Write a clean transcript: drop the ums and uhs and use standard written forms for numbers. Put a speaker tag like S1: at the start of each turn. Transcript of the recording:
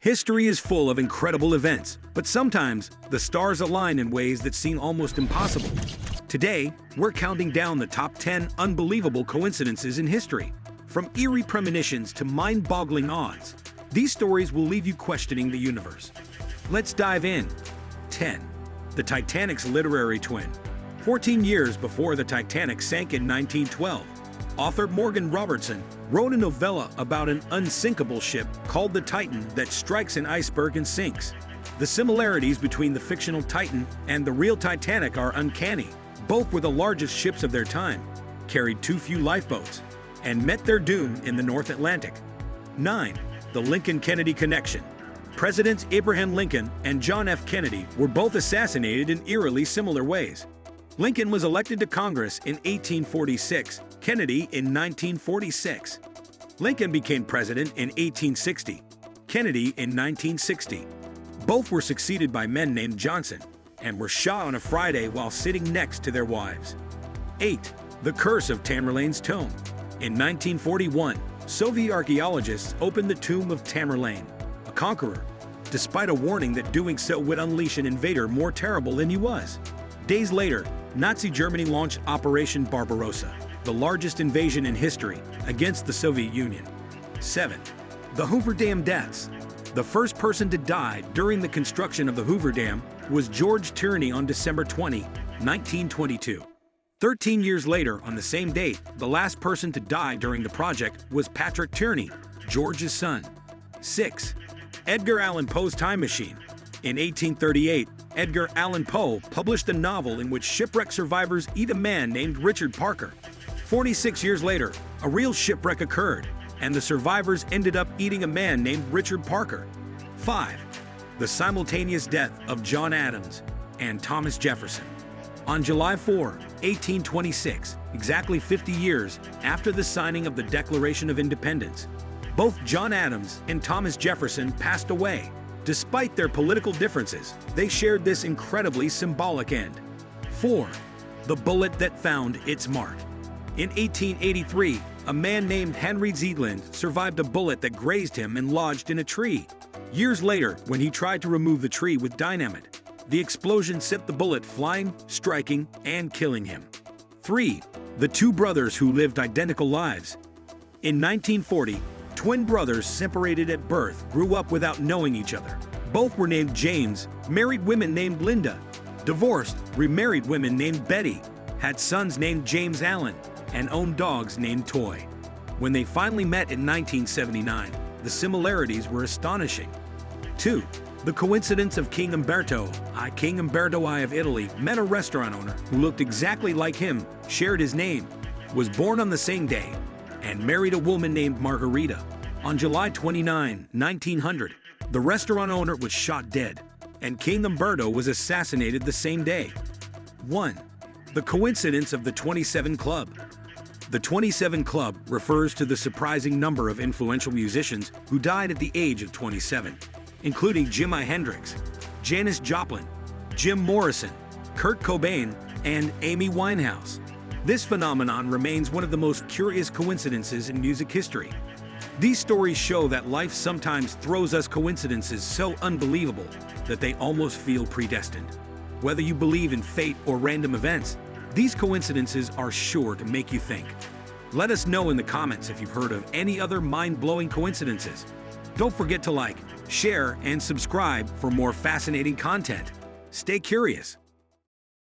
S1: History is full of incredible events, but sometimes the stars align in ways that seem almost impossible. Today, we're counting down the top 10 unbelievable coincidences in history. From eerie premonitions to mind-boggling odds, these stories will leave you questioning the universe. Let's dive in. 10. The Titanic's literary twin. 14 years before the Titanic sank in 1912, author Morgan Robertson wrote a novella about an unsinkable ship called the Titan that strikes an iceberg and sinks. The similarities between the fictional Titan and the real Titanic are uncanny. Both were the largest ships of their time, carried too few lifeboats, and met their doom in the North Atlantic. 9. The Lincoln-Kennedy connection. Presidents Abraham Lincoln and John F. Kennedy were both assassinated in eerily similar ways. Lincoln was elected to Congress in 1846, Kennedy in 1946. Lincoln became president in 1860, Kennedy in 1960. Both were succeeded by men named Johnson and were shot on a Friday while sitting next to their wives. 8. The curse of Tamerlane's tomb. In 1941, Soviet archaeologists opened the tomb of Tamerlane, a conqueror, despite a warning that doing so would unleash an invader more terrible than he was. Days later, Nazi Germany launched Operation Barbarossa, the largest invasion in history, against the Soviet Union. 7. The Hoover Dam deaths. The first person to die during the construction of the Hoover Dam was George Tierney on December 20, 1922. 13 years later, on the same date, the last person to die during the project was Patrick Tierney, George's son. 6. Edgar Allan Poe's time machine. In 1838, Edgar Allan Poe published a novel in which shipwreck survivors eat a man named Richard Parker. 46 years later, a real shipwreck occurred, and the survivors ended up eating a man named Richard Parker. 5. The simultaneous death of John Adams and Thomas Jefferson. On July 4, 1826, exactly 50 years after the signing of the Declaration of Independence, both John Adams and Thomas Jefferson passed away. Despite their political differences, they shared this incredibly symbolic end. 4. The bullet that found its mark. In 1883, a man named Henry Zeeland survived a bullet that grazed him and lodged in a tree. Years later, when he tried to remove the tree with dynamite, the explosion sent the bullet flying, striking, and killing him. 3. The two brothers who lived identical lives. In 1940, twin brothers separated at birth grew up without knowing each other. Both were named James, married women named Linda, divorced, remarried women named Betty, had sons named James Allen, and owned dogs named Toy. When they finally met in 1979, the similarities were astonishing. 2. The coincidence of King Umberto I of Italy met a restaurant owner who looked exactly like him, shared his name, was born on the same day, and married a woman named Margarita. On July 29, 1900, the restaurant owner was shot dead, and King Umberto was assassinated the same day. 1. The coincidence of the 27 Club. The 27 Club refers to the surprising number of influential musicians who died at the age of 27, including Jimi Hendrix, Janis Joplin, Jim Morrison, Kurt Cobain, and Amy Winehouse. This phenomenon remains one of the most curious coincidences in music history. These stories show that life sometimes throws us coincidences so unbelievable that they almost feel predestined. Whether you believe in fate or random events, these coincidences are sure to make you think. Let us know in the comments if you've heard of any other mind-blowing coincidences. Don't forget to like, share, and subscribe for more fascinating content. Stay curious.